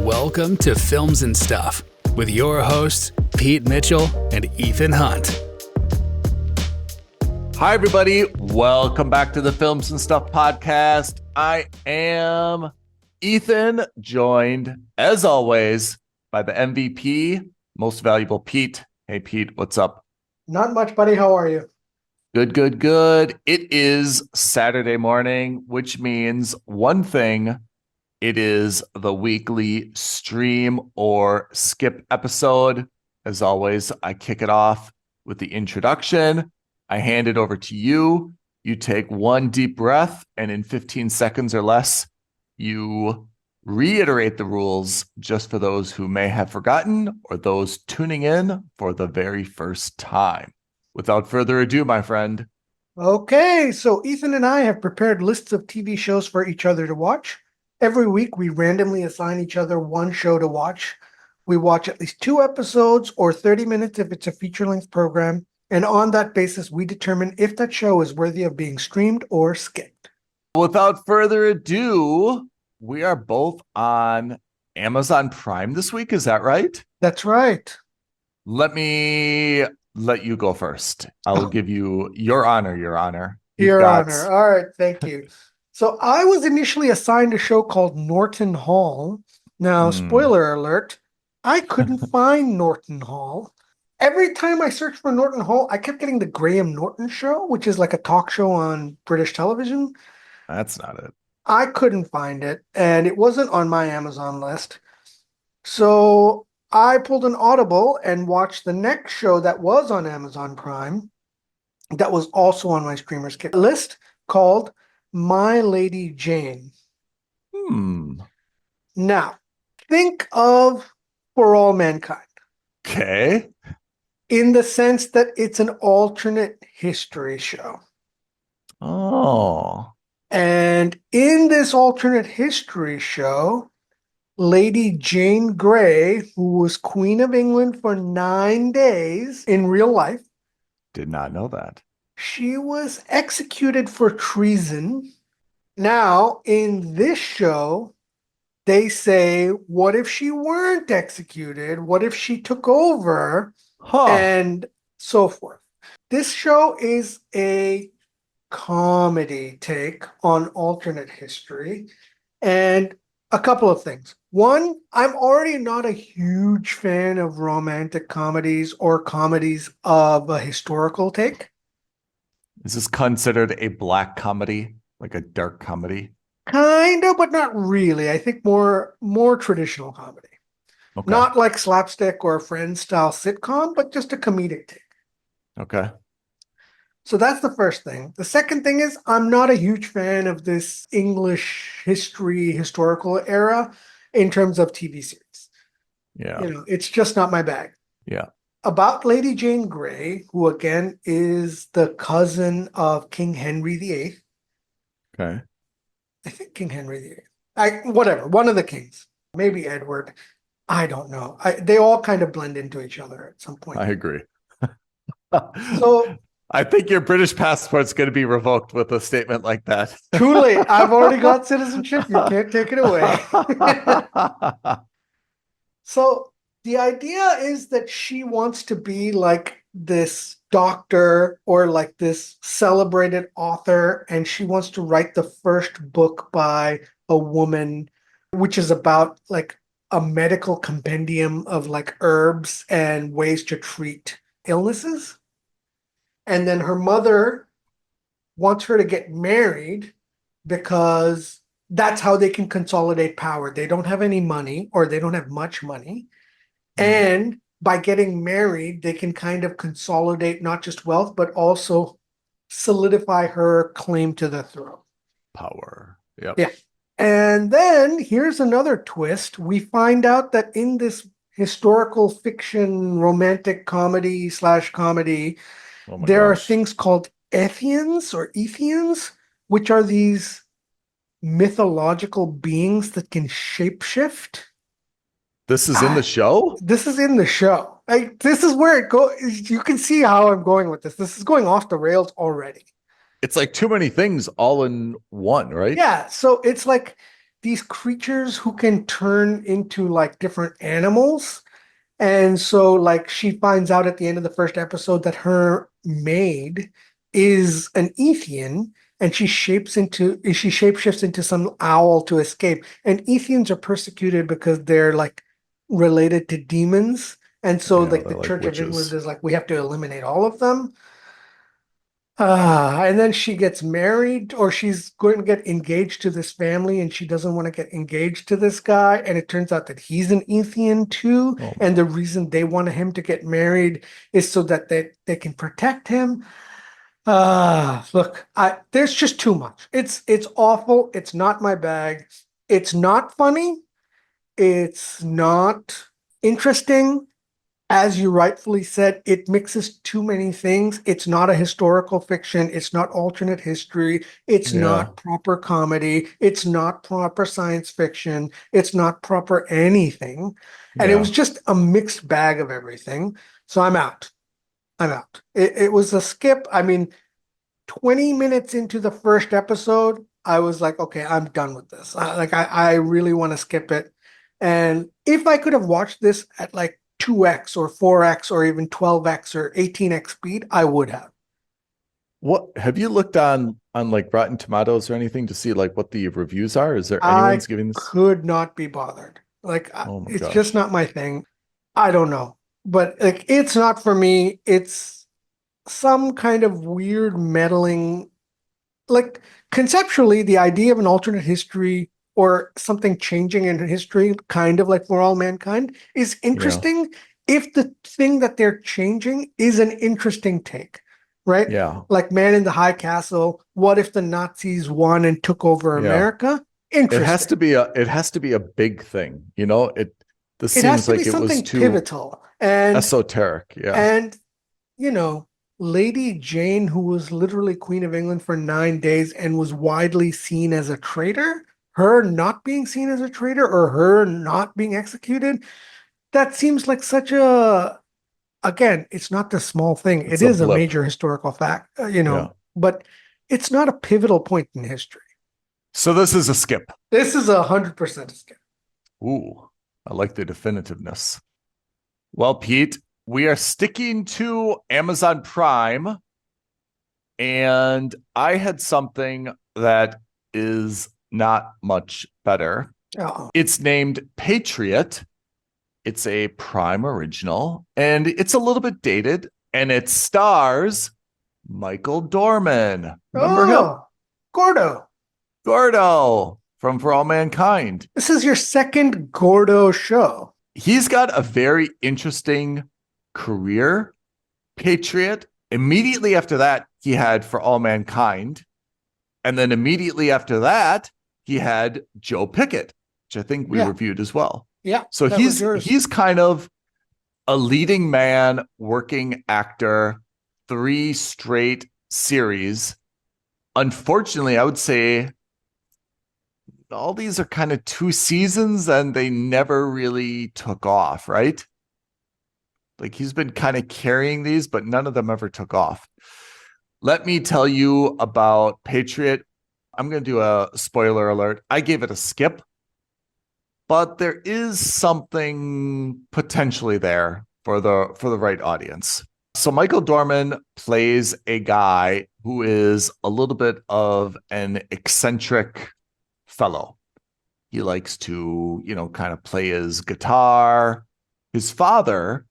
Welcome to Films and Stuff with your hosts, Pete Mitchell and Ethan Hunt. Hi, everybody. Welcome back to the Films and Stuff podcast. I am Ethan, joined, as always, by the MVP, most valuable Pete. Hey, Pete, what's up? Not much, buddy. How are you? Good. It is Saturday morning, which means one thing. It is the weekly stream or skip episode. As always, I kick it off with the introduction. I hand it over to you. You take one deep breath, and in 15 seconds or less, you reiterate the rules just for those who may have forgotten or those tuning in for the very first time. Without further ado, my friend. Okay, so Ethan and I have prepared lists of TV shows for each other to watch. Every week, we randomly assign each other one show to watch. We watch at least 2 episodes or 30 minutes if it's a feature-length program. And on that basis, we determine if that show is worthy of being streamed or skipped. Without further ado, we are both on Amazon Prime this week. Is that right? That's right. Let me let you go first. I will give you your honor, Your Honor. Your Honor. All right, thank you. So I was initially assigned a show called Norton Hall. Now, spoiler alert, I couldn't find Norton Hall. Every time I searched for Norton Hall, I kept getting the Graham Norton Show, which is like a talk show on British television. That's not it. I couldn't find it, and it wasn't on my Amazon list. So I pulled an Audible and watched the next show that was on Amazon Prime that was also on my streamer skip list called My Lady Jane. Now, think of For All Mankind. Okay. In the sense that it's an alternate history show. Oh. And in this alternate history show, Lady Jane Grey, who was Queen of England for 9 days in real life. Did not know that. She was executed for treason. Now, in this show, they say, what if she weren't executed? What if she took over? And so forth. This show is a comedy take on alternate history. And a couple of things. One, I'm already not a huge fan of romantic comedies or comedies of a historical take. Is this considered a black comedy? Like a dark comedy? Kind of, but not really. I think more traditional comedy. Okay. Not like slapstick or Friends style sitcom, but just a comedic take. Okay. So that's the first thing. The second thing is I'm not a huge fan of this English history, historical era in terms of TV series. Yeah. You know, it's just not my bag. Yeah. About Lady Jane Grey, who again is the cousin of King Henry VIII. Okay. I think King Henry VIII. Whatever, one of the kings. Maybe Edward. I don't know. They all kind of blend into each other at some point. I agree. So I think your British passport's going to be revoked with a statement like that. too late. I've already got citizenship. You can't take it away. So the idea is that she wants to be like this doctor or like this celebrated author, and she wants to write the first book by a woman, which is about like a medical compendium of like herbs and ways to treat illnesses. And then her mother wants her to get married because that's how they can consolidate power. They don't have any money, or they don't have much money. And by getting married, they can kind of consolidate not just wealth, but also solidify her claim to the throne. Power. Yep. Yeah. And then here's another twist. We find out that in this historical fiction, romantic comedy / comedy, there are things called Ethians or Ethians, which are these mythological beings that can shapeshift. This is in the show? This is in the show. This is where it goes. You can see how I'm going with this. This is going off the rails already. It's like too many things all in one, right? Yeah. So it's like these creatures who can turn into like different animals. And so like she finds out at the end of the first episode that her maid is an Ethian, and she shapeshifts into some owl to escape. And Ethians are persecuted because they're like related to demons. And so Yeah, like they're the like Church of England witches. is like, we have to eliminate all of them. And then she gets married, or she's going to get engaged to this family, and she doesn't want to get engaged to this guy. And it turns out that he's an Ethian too. Oh, And the reason they want him to get married is so that they can protect him. Look, there's just too much. It's awful. It's not my bag. It's not funny. It's not interesting. As you rightfully said, it mixes too many things. It's not a historical fiction. It's not alternate history. It's yeah, not proper comedy. It's not proper science fiction. It's not proper anything. And it yeah. was just a mixed bag of everything. So I'm out. I'm out. It was a skip. I mean, 20 minutes into the first episode, I was like, okay, I'm done with this. I really want to skip it. And if I could have watched this at like 2x or 4x or even 12x or 18x speed, I would have. What have you looked on like Rotten Tomatoes or anything to see like what the reviews are? Is there I anyone's giving this? could not be bothered. Like, Oh my it's just gosh. not my thing. I don't know. But like, it's not for me. It's some kind of weird meddling. Like, conceptually, the idea of an alternate history or something changing in history, kind of like For All Mankind, is Yeah, interesting if the thing that they're changing is an interesting take, right? yeah, Like Man in the High Castle, what if the Nazis won and took over yeah. America? It has Interesting. to be a big thing, you know? This It has seems to be like it was something too pivotal. And esoteric. Yeah. and you know, Lady Jane, who was literally Queen of England for 9 days and was widely seen as a traitor, her not being seen as a traitor or her not being executed, that seems like such a, again, it's not the small thing. It's It a is a blip. major historical fact, Yeah. but it's not a pivotal point in history. So this is a skip. This is 100% a skip. Ooh, I like the definitiveness. Well, Pete, we are sticking to Amazon Prime, and I had something that is not much better. Oh, It's named Patriot. It's a Prime original, and it's a little bit dated, and it stars Michael Dorman. Remember him? oh, Gordo. Gordo from For All Mankind. This is your second Gordo show. He's got a very interesting career. Patriot. Immediately after that, he had For All Mankind. And then immediately after that, he had Joe Pickett, which I think we Yeah, reviewed as well. yeah, So that was yours. he's kind of a leading man, working actor, 3 straight series. Unfortunately, I would say all these are kind of 2 seasons and they never really took off, right? Like he's been kind of carrying these, but none of them ever took off. Let me tell you about Patriot. I'm going to do a spoiler alert. I gave it a skip, but there is something potentially there for the right audience. So Michael Dorman plays a guy who is a little bit of an eccentric fellow. He likes to, kind of play his guitar. His father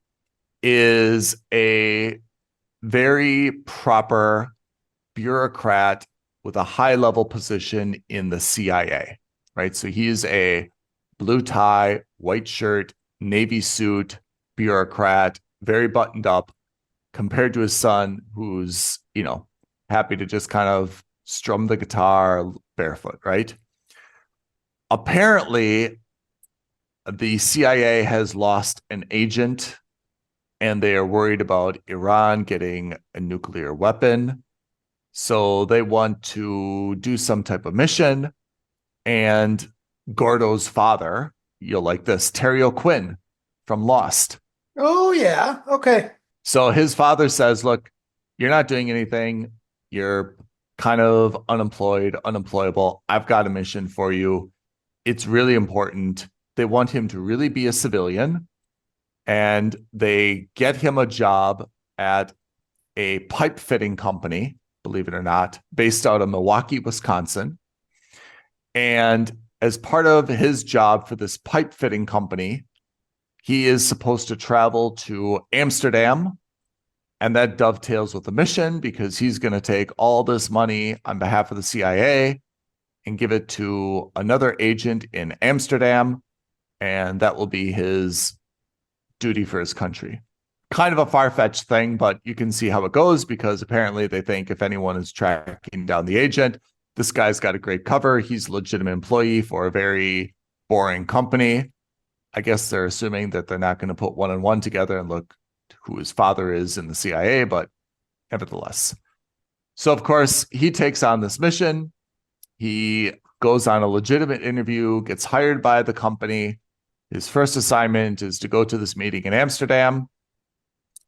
is a very proper bureaucrat with a high level position in the CIA, right? So he's a blue tie, white shirt, navy suit bureaucrat, very buttoned up, compared to his son, who's, happy to just kind of strum the guitar barefoot, right? Apparently, the CIA has lost an agent and they are worried about Iran getting a nuclear weapon. So they want to do some type of mission. And Gordo's father, you'll like this, Terry O'Quinn from Lost. Oh, yeah. Okay. So his father says, look, you're not doing anything. You're kind of unemployed, unemployable. I've got a mission for you. it's really important. They want him to really be a civilian, and they get him a job at a pipe fitting company, believe it or not, based out of Milwaukee, Wisconsin. And as part of his job for this pipe fitting company, he is supposed to travel to Amsterdam. And that dovetails with the mission because he's going to take all this money on behalf of the CIA and give it to another agent in Amsterdam. And that will be his duty for his country. Kind of a far-fetched thing, but you can see how it goes because apparently they think if anyone is tracking down the agent, this guy's got a great cover. He's a legitimate employee for a very boring company. I guess they're assuming that they're not going to put one and one together and look who his father is in the CIA, but nevertheless. So, of course, he takes on this mission. He goes on a legitimate interview, gets hired by the company. His first assignment is to go to this meeting in Amsterdam,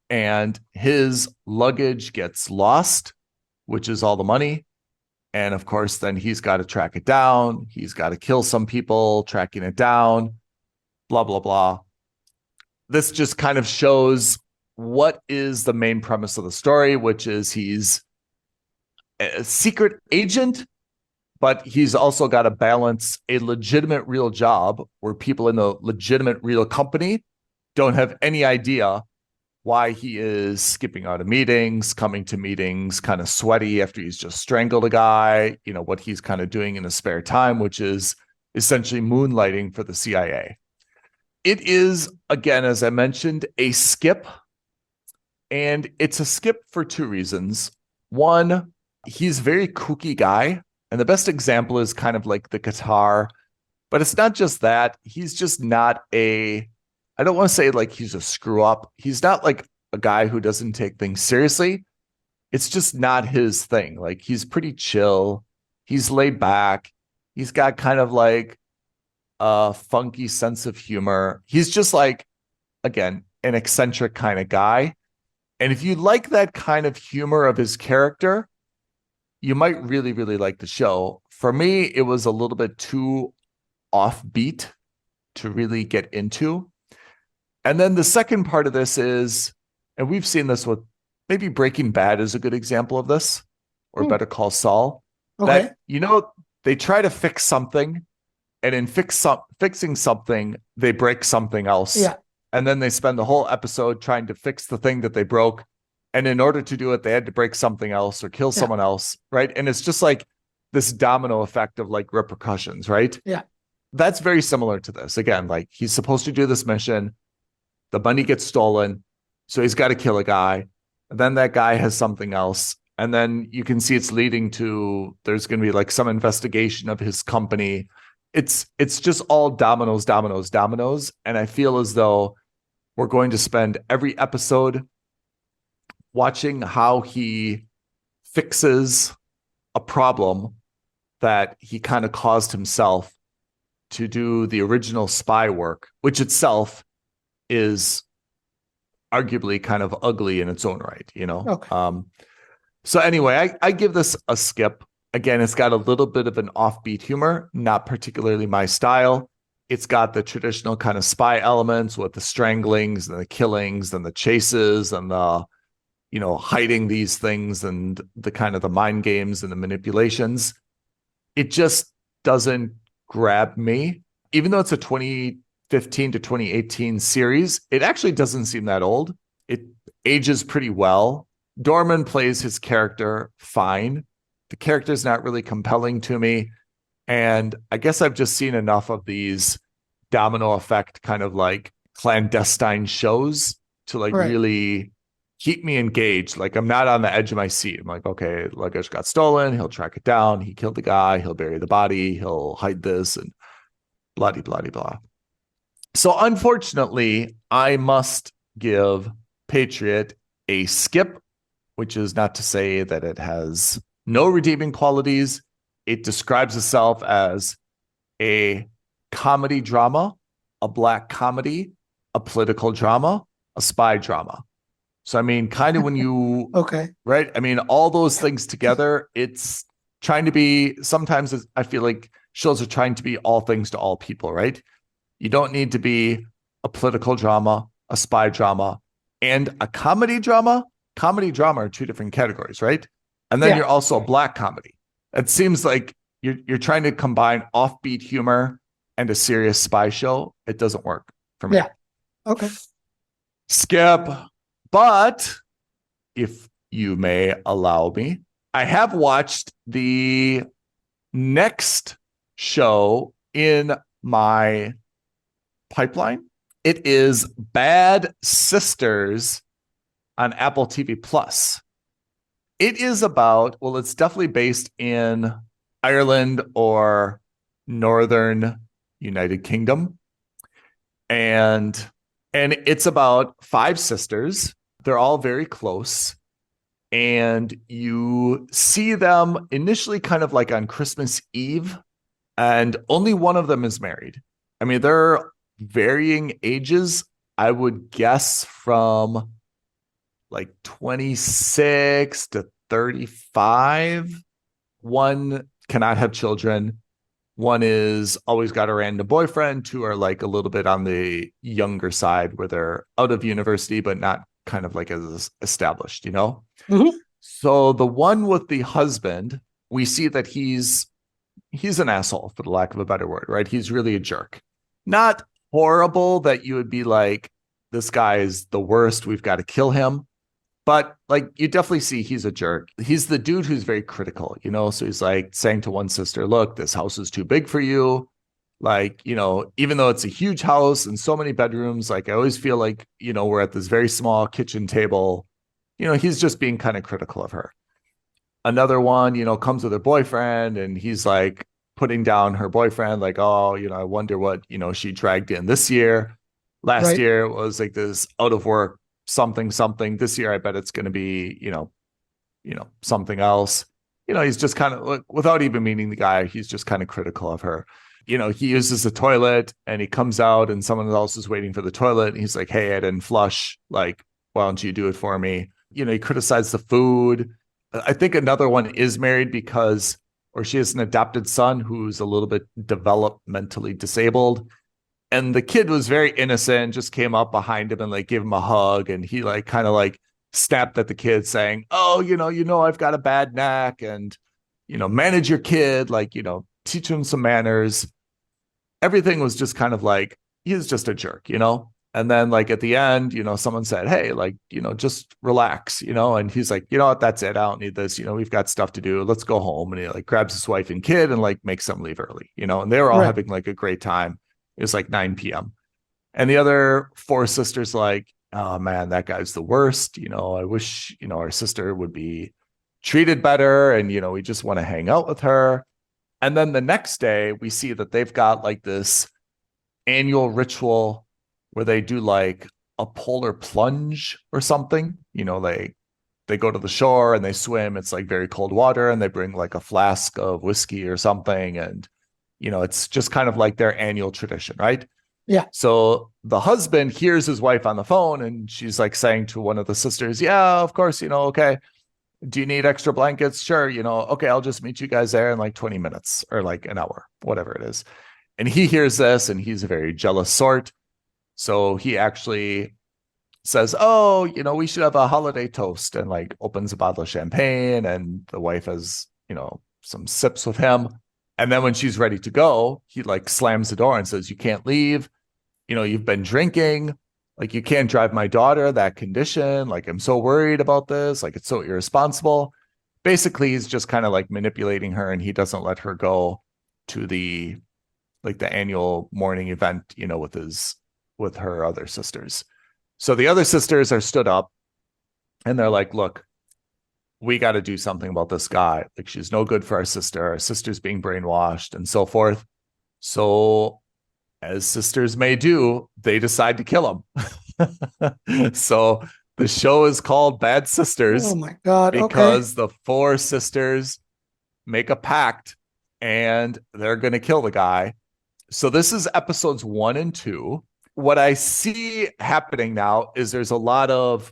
and his luggage gets lost, which is all the money. And of course, then he's got to track it down. He's got to kill some people tracking it down, blah, blah, blah. This just kind of shows what is the main premise of the story, which is he's a secret agent, but he's also got to balance a legitimate real job where people in the legitimate real company don't have any idea why he is skipping out of meetings, coming to meetings kind of sweaty after he's just strangled a guy, what he's kind of doing in his spare time, which is essentially moonlighting for the CIA. It is, again, as I mentioned, a skip. And it's a skip for two reasons. One, he's a very kooky guy. And the best example is kind of like the guitar. But it's not just that. He's just not I don't want to say like he's a screw up. He's not like a guy who doesn't take things seriously. It's just not his thing. Like he's pretty chill. He's laid back. He's got kind of like a funky sense of humor. He's just like, again, an eccentric kind of guy. And if you like that kind of humor of his character, you might really, really like the show. For me, it was a little bit too offbeat to really get into. And then the second part of this is, and we've seen this with maybe Breaking Bad is a good example of this, or Better Call Saul. Okay. That, they try to fix something, and in fixing something, they break something else. Yeah. And then they spend the whole episode trying to fix the thing that they broke. And in order to do it, they had to break something else or kill someone else, right? And it's just like this domino effect of like repercussions, right? Yeah. That's very similar to this. Again, like he's supposed to do this mission. The money gets stolen. So he's got to kill a guy. And then that guy has something else. And then you can see it's leading to, there's going to be like some investigation of his company. It's just all dominoes, dominoes, dominoes. And I feel as though we're going to spend every episode watching how he fixes a problem that he kind of caused himself to do the original spy work, which itself is arguably kind of ugly in its own right, Okay. So anyway, I give this a skip. Again, it's got a little bit of an offbeat humor, not particularly my style. It's got the traditional kind of spy elements with the stranglings and the killings and the chases and the, hiding these things and the kind of the mind games and the manipulations. It just doesn't grab me. Even though it's a 2015 to 2018 series, it actually doesn't seem that old. It ages pretty well. Dorman plays his character fine. The character's not really compelling to me. And I guess I've just seen enough of these domino effect kind of like clandestine shows to like really keep me engaged. Like I'm not on the edge of my seat. I'm like, okay, luggage got stolen. He'll track it down. He killed the guy. He'll bury the body. He'll hide this and blah, blah, blah, blah. So unfortunately, I must give Patriot a skip, which is not to say that it has no redeeming qualities. It describes itself as a comedy drama, a black comedy, a political drama, a spy drama. So, I mean, kind of when you, right? I mean, all those things together, it's trying to be, sometimes I feel like shows are trying to be all things to all people, right? You don't need to be a political drama, a spy drama, and a comedy drama. Comedy drama are two different categories, right? And then you're also a black comedy. It seems like you're trying to combine offbeat humor and a serious spy show. It doesn't work for me. Yeah. Okay. Skip. But if you may allow me, I have watched the next show in my pipeline. It is Bad Sisters on Apple TV Plus. It is about, well, it's definitely based in Ireland or Northern United Kingdom. And it's about 5 sisters. They're all very close. And you see them initially kind of like on Christmas Eve, and only one of them is married. I mean, they're varying ages, I would guess from like 26 to 35. One cannot have children. One is always got a random boyfriend. 2 are like a little bit on the younger side where they're out of university, but not kind of like as established, you know? Mm-hmm. So the one with the husband, we see that he's an asshole, for the lack of a better word, right? He's really a jerk. Not horrible that you would be like, this guy is the worst, we've got to kill him. But like, you definitely see he's a jerk. He's the dude who's very critical, you know? So he's like saying to one sister, look, this house is too big for you. Like, you know, even though it's a huge house and so many bedrooms, like I always feel like, you know, we're at this very small kitchen table. You know, he's just being kind of critical of her. Another one, you know, comes with her boyfriend and he's like putting down her boyfriend, like, oh, you know, I wonder what, you know, she dragged in this year. Last year it was like this out of work something. This year I bet it's going to be, you know, something else. You know, he's just kind of like, without even meaning the guy, he's just kind of critical of her. You know, he uses the toilet and he comes out and someone else is waiting for the toilet. And he's like, hey, I didn't flush. Like, why don't you do it for me? You know, he criticized the food. I think another one is married because, or she has an adopted son who's a little bit developmentally disabled. And the kid was very innocent, just came up behind him and like gave him a hug. And he like kind of like snapped at the kid saying, oh, you know, I've got a bad neck and, you know, manage your kid, like, you know, teach him some manners. Everything was just kind of like, he's just a jerk, you know? And then like at the end, you know, someone said, hey, like, you know, just relax, you know? And he's like, you know what, that's it. I don't need this. You know, we've got stuff to do. Let's go home. And he like grabs his wife and kid and like makes them leave early, you know? And they were all having like a great time. It was like 9 p.m. And the other 4 sisters like, oh man, that guy's the worst. You know, I wish, you know, our sister would be treated better. And, you know, we just want to hang out with her. And then the next day we see that they've got like this annual ritual where they do like a polar plunge or something. You know, they go to the shore and they swim. It's like very cold water and they bring like a flask of whiskey or something. And, you know, it's just kind of like their annual tradition, right? Yeah. So the husband hears his wife on the phone and she's like saying to one of the sisters, yeah, of course, you know, okay. Do you need extra blankets? Sure. You know, okay, I'll just meet you guys there in like 20 minutes or like an hour, whatever it is. And he hears this and he's a very jealous sort. So he actually says, oh, you know, we should have a holiday toast, and like opens a bottle of champagne and the wife has, you know, some sips with him. And then when she's ready to go, he like slams the door and says, you can't leave. You know, you've been drinking. Like, you can't drive my daughter that condition. Like, I'm so worried about this. Like, it's so irresponsible. Basically, he's just kind of like manipulating her and he doesn't let her go to the annual morning event, you know, with her other sisters. So the other sisters are stood up and they're like, look, we got to do something about this guy. Like, she's no good for our sister. Our sister's being brainwashed and so forth. So as sisters may do, they decide to kill him. So the show is called Bad Sisters. Oh my God. Because the 4 sisters make a pact and they're going to kill the guy. So this is episodes 1 and 2. What I see happening now is there's going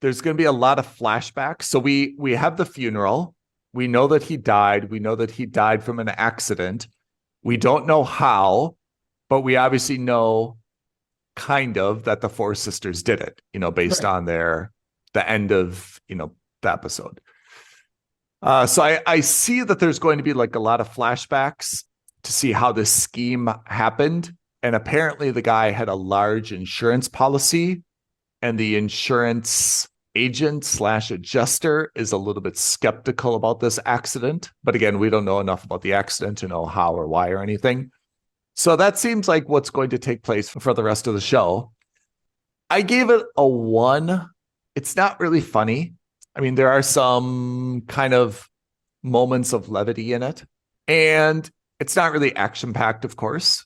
to be a lot of flashbacks. So we have the funeral We know that he died. We know that he died from an accident. We don't know how, but we obviously know kind of that the four sisters did it, based Right. on the end of, the episode. So I see that there's going to be like a lot of flashbacks to see how this scheme happened. And apparently the guy had a large insurance policy, and the insurance agent slash adjuster is a little bit skeptical about this accident. But again, we don't know enough about the accident to know how or why or anything. So that seems like what's going to take place for the rest of the show. I gave it a 1. It's not really funny. I mean, there are some kind of moments of levity in it, and it's not really action-packed, of course.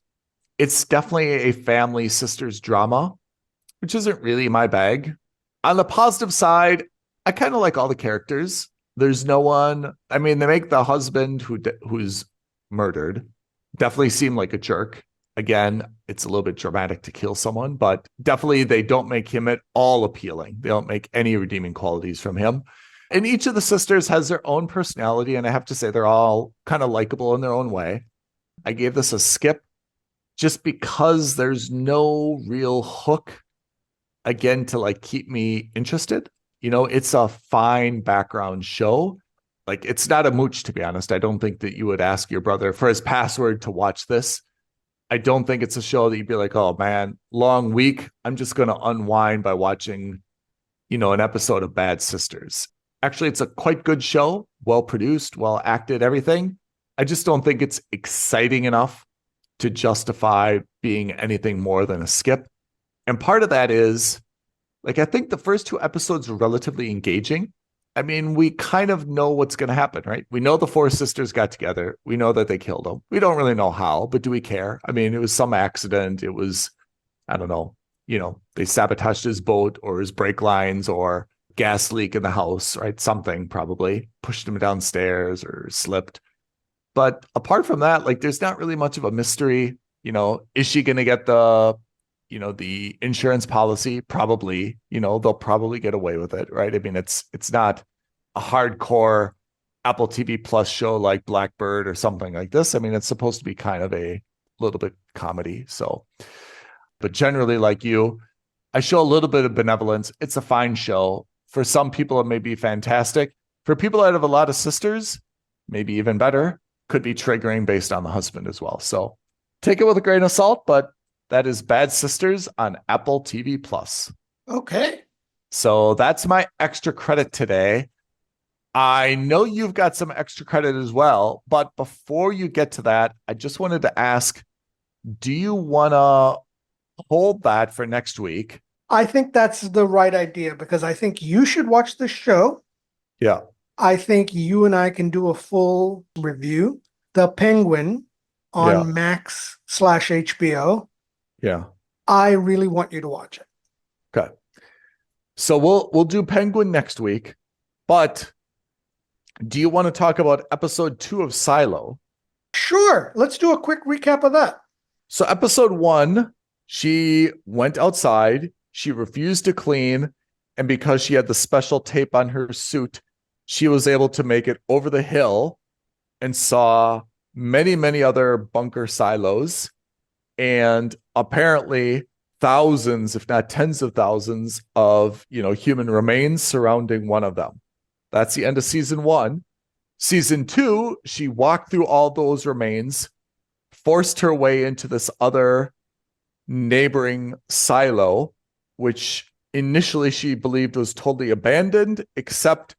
It's definitely a family sisters drama, which isn't really my bag. On the positive side, I kind of like all the characters. There's no one, I mean, they make the husband who's murdered definitely seem like a jerk. Again, it's a little bit dramatic to kill someone, but definitely they don't make him at all appealing. They don't make any redeeming qualities from him. And each of the sisters has their own personality, and I have to say they're all kind of likable in their own way. I gave this a skip just because there's no real hook, again, to like keep me interested. It's a fine background show. Like, it's not a mooch, to be honest. I don't think that you would ask your brother for his password to watch this. I don't think it's a show that you'd be like, oh man, long week, I'm just going to unwind by watching, an episode of Bad Sisters. Actually, it's a quite good show, well produced, well acted, everything. I just don't think it's exciting enough to justify being anything more than a skip. And part of that is, like, I think the first 2 episodes are relatively engaging. I mean, we kind of know what's going to happen, right? We know the 4 sisters got together. We know that they killed him. We don't really know how, but do we care? I mean, it was some accident. It was, I don't know, they sabotaged his boat or his brake lines or gas leak in the house, right? Something probably pushed him downstairs or slipped. But apart from that, like, there's not really much of a mystery. Is she going to get the insurance policy? Probably. They'll probably get away with it, right? I mean, it's not a hardcore Apple TV Plus show like Blackbird or something like this. I mean, it's supposed to be kind of a little bit comedy. So, but generally, like you, I show a little bit of benevolence. It's a fine show. For some people, it may be fantastic. For people that have a lot of sisters, maybe even better. Could be triggering based on the husband as well. So take it with a grain of salt, but that is Bad Sisters on Apple TV Plus. Okay. So that's my extra credit today. I know you've got some extra credit as well, but before you get to that, I just wanted to ask, do you want to hold that for next week? I think that's the right idea because I think you should watch the show. Yeah. I think you and I can do a full review. The Penguin on Max/HBO. Yeah. I really want you to watch it. Okay. So we'll do Penguin next week, but do you want to talk about episode 2 of Silo? Sure. Let's do a quick recap of that. So episode 1, she went outside, she refused to clean, and because she had the special tape on her suit, she was able to make it over the hill and saw many, many other bunker silos, and apparently thousands, if not tens of thousands of, human remains surrounding one of them. That's the end of season 1. Season 2, she walked through all those remains, forced her way into this other neighboring silo, which initially she believed was totally abandoned, except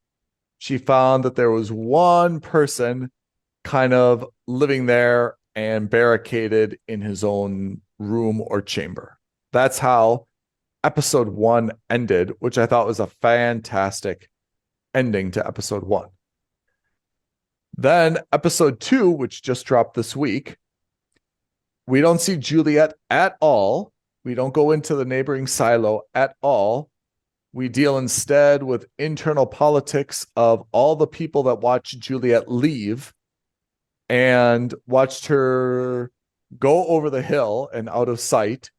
she found that there was one person kind of living there and barricaded in his own room or chamber. That's how episode 1 ended, which I thought was a fantastic ending to episode 1. Then episode 2, which just dropped this week, we don't see Juliet at all. We don't go into the neighboring silo at all. We deal instead with internal politics of all the people that watched Juliet leave and watched her go over the hill and out of sight.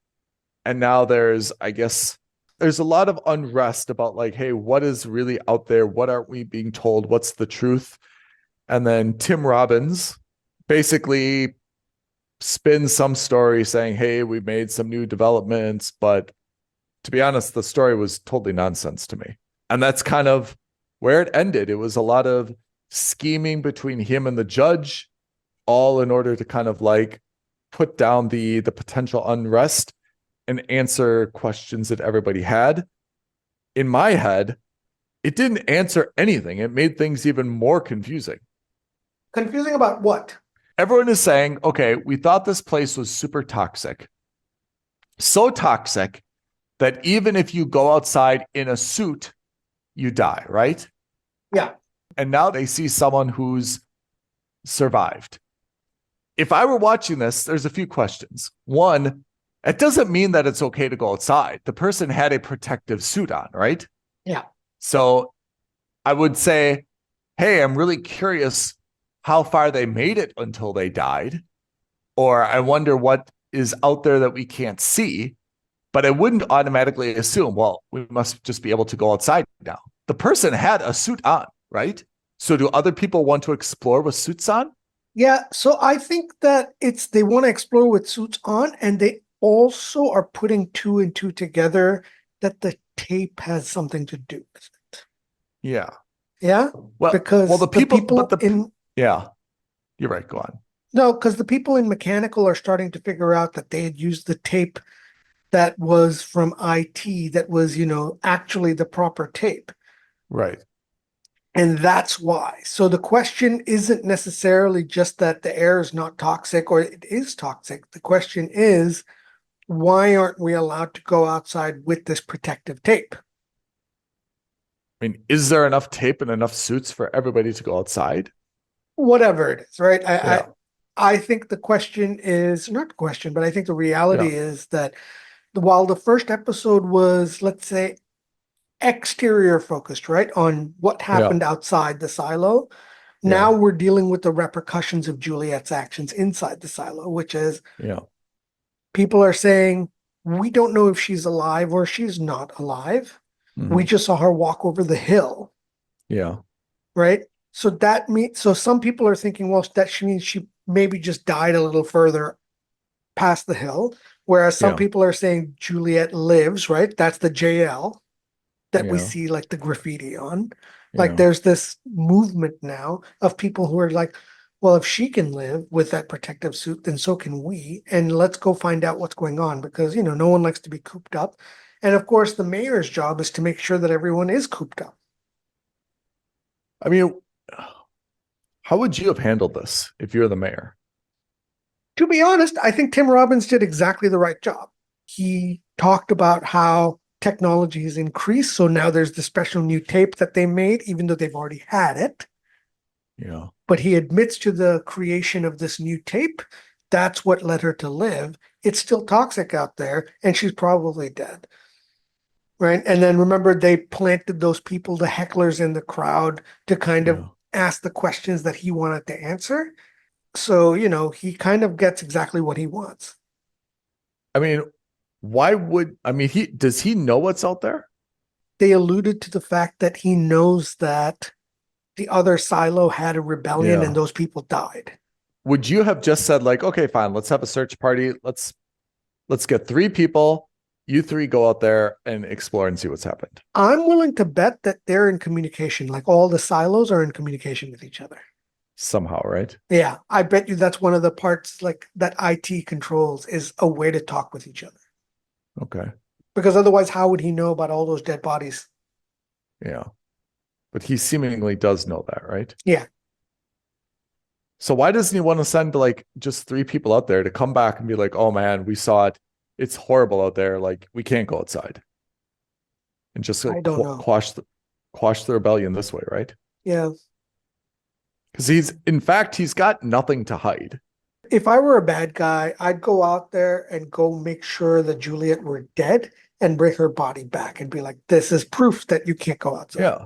And now there's a lot of unrest about like, hey, what is really out there? What aren't we being told? What's the truth? And then Tim Robbins basically spins some story saying, hey, we made some new developments. But to be honest, the story was totally nonsense to me. And that's kind of where it ended. It was a lot of scheming between him and the judge, all in order to kind of like put down the potential unrest and answer questions that everybody had. In my head, it didn't answer anything. It made things even more confusing. Confusing about what? Everyone is saying, okay, we thought this place was super toxic. So toxic that even if you go outside in a suit, you die, right? Yeah. And now they see someone who's survived. If I were watching this, there's a few questions. One, it doesn't mean that it's okay to go outside. The person had a protective suit on, right? Yeah. So I would say, hey, I'm really curious how far they made it until they died. Or I wonder what is out there that we can't see. But I wouldn't automatically assume, well, we must just be able to go outside now. The person had a suit on, right? So do other people want to explore with suits on? Yeah. So I think that they want to explore with suits on, and they also are putting two and two together that the tape has something to do with it. Yeah. Yeah. Well, because the people yeah, you're right. Go on. No, because the people in mechanical are starting to figure out that they had used the tape that was from IT that was, actually the proper tape. Right. And that's why. So the question isn't necessarily just that the air is not toxic or it is toxic. The question is, why aren't we allowed to go outside with this protective tape? I mean, is there enough tape and enough suits for everybody to go outside? Whatever it is, right? Yeah. I think the question is not the question, but I think the reality is that while the first episode was, let's say, exterior focused, right, on what happened outside the silo, now we're dealing with the repercussions of Juliet's actions inside the silo, which is people are saying, we don't know if she's alive or she's not alive. We just saw her walk over the hill. Yeah. Right. So that means, so some people are thinking, well, that she means she maybe just died a little further past the hill. Whereas some people are saying Juliet lives, right? That's the JL that we see like the graffiti on. Like there's this movement now of people who are like, well, if she can live with that protective suit, then so can we. And let's go find out what's going on because, no one likes to be cooped up. And of course, the mayor's job is to make sure that everyone is cooped up. I mean, how would you have handled this if you're the mayor? To be honest, I think Tim Robbins did exactly the right job. He talked about how technology has increased. So now there's the special new tape that they made, even though they've already had it. Yeah. But he admits to the creation of this new tape. That's what led her to live. It's still toxic out there, and she's probably dead. Right. And then remember, they planted those people, the hecklers in the crowd, to kind of ask the questions that he wanted to answer. So, he kind of gets exactly what he wants. I mean, does he know what's out there? They alluded to the fact that he knows that the other silo had a rebellion and those people died. Would you have just said like, okay, fine, let's have a search party. Let's get 3 people. You 3 go out there and explore and see what's happened. I'm willing to bet that they're in communication. Like all the silos are in communication with each other. Somehow, right? Yeah, I bet you that's one of the parts like that IT controls is a way to talk with each other. Okay. Because otherwise, how would he know about all those dead bodies? Yeah. But he seemingly does know that, right? Yeah. So why doesn't he want to send like just 3 people out there to come back and be like, oh man, we saw it. It's horrible out there. Like we can't go outside. And just like, quash the rebellion this way, right? Yeah. Because he's got nothing to hide. If I were a bad guy, I'd go out there and go make sure that Juliet were dead and bring her body back and be like, this is proof that you can't go outside. Yeah.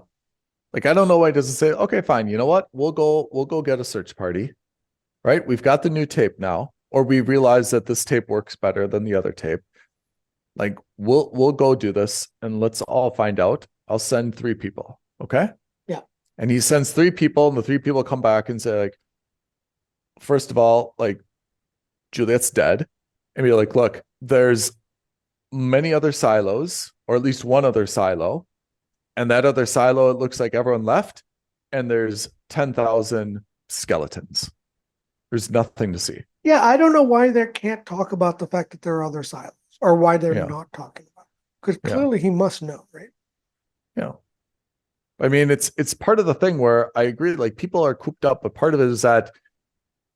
Like, I don't know why he doesn't say, okay, fine. You know what? We'll go get a search party, right? We've got the new tape now, or we realize that this tape works better than the other tape. Like, we'll go do this and let's all find out. I'll send 3 people. Okay. Yeah. And he sends 3 people, and the 3 people come back and say, like, first of all, like, Juliet's dead. And be like, look, there's many other silos, or at least one other silo. And that other silo, it looks like everyone left. And there's 10,000 skeletons. There's nothing to see. Yeah, I don't know why they can't talk about the fact that there are other silos, or why they're Yeah. not talking about it. Because clearly he must know, right? Yeah. I mean, it's part of the thing where I agree, like, people are cooped up, but part of it is that,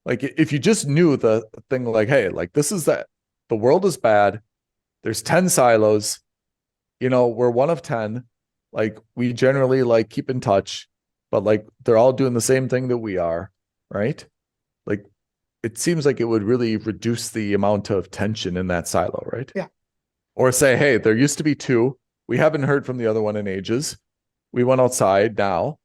like, if you just knew the thing, like, hey, like, this is that the world is bad. There's 10 silos, you know, we're one of 10. Like, we generally, like, keep in touch, but, like, they're all doing the same thing that we are, right? Like, it seems like it would really reduce the amount of tension in that silo, right? Yeah. Or say, hey, there used to be 2. We haven't heard from the other one in ages. We went outside now,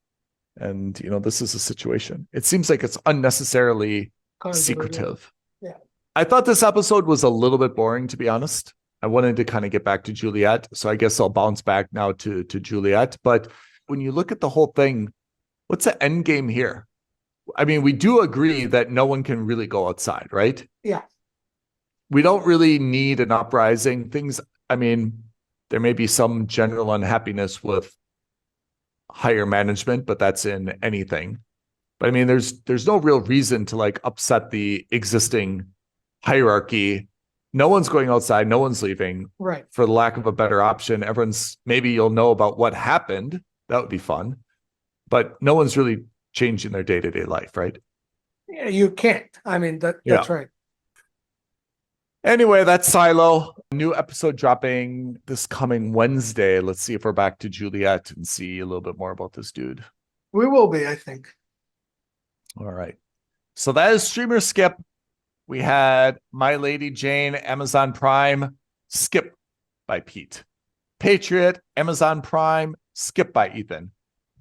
and, you know, this is a situation. It seems like it's unnecessarily secretive. Yeah. I thought this episode was a little bit boring, to be honest. I wanted to kind of get back to Juliet, so I guess I'll bounce back now to Juliet. But when you look at the whole thing, what's the end game here? I mean, we do agree that no one can really go outside, right? Yeah. We don't really need an uprising. Things, I mean, there may be some general unhappiness with higher management, but that's in anything. But I mean, there's no real reason to, like, upset the existing hierarchy. No one's going outside. No one's leaving. Right. For the lack of a better option, maybe you'll know about what happened. That would be fun. But no one's really changing their day-to-day life, right? Yeah, you can't. I mean, that's right. Anyway, that's Silo. New episode dropping this coming Wednesday. Let's see if we're back to Juliet and see a little bit more about this dude. We will be, I think. All right. So that is Streamer Skip. We had My Lady Jane, Amazon Prime, Skip by Pete. Patriot, Amazon Prime, Skip by Ethan.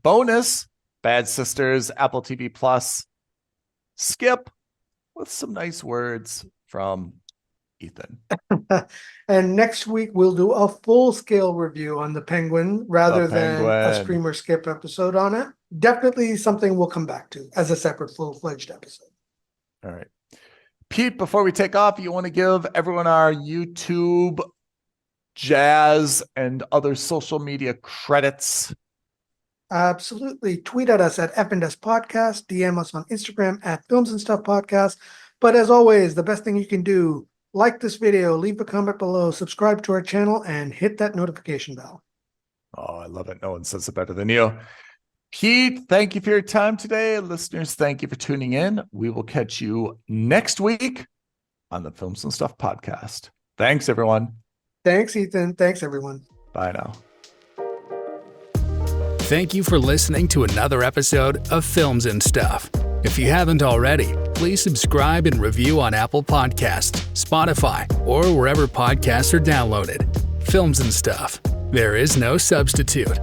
Bonus, Bad Sisters, Apple TV Plus, Skip with some nice words from Ethan. And next week we'll do a full-scale review on the Penguin rather than a Streamer Skip episode on it. Definitely something we'll come back to as a separate full-fledged episode. All right. Pete, before we take off, you want to give everyone our YouTube, Jazz, and other social media credits? Absolutely. Tweet at us at F&S Podcast. DM us on Instagram at Films and Stuff Podcast. But as always, the best thing you can do, like this video, leave a comment below, subscribe to our channel, and hit that notification bell. Oh, I love it. No one says it better than you. Pete, thank you for your time today. Listeners, thank you for tuning in. We will catch you next week on the Films and Stuff Podcast. Thanks, everyone. Thanks, Ethan. Thanks, everyone. Bye now. Thank you for listening to another episode of Films and Stuff. If you haven't already, please subscribe and review on Apple Podcasts, Spotify, or wherever podcasts are downloaded. Films and Stuff. There is no substitute.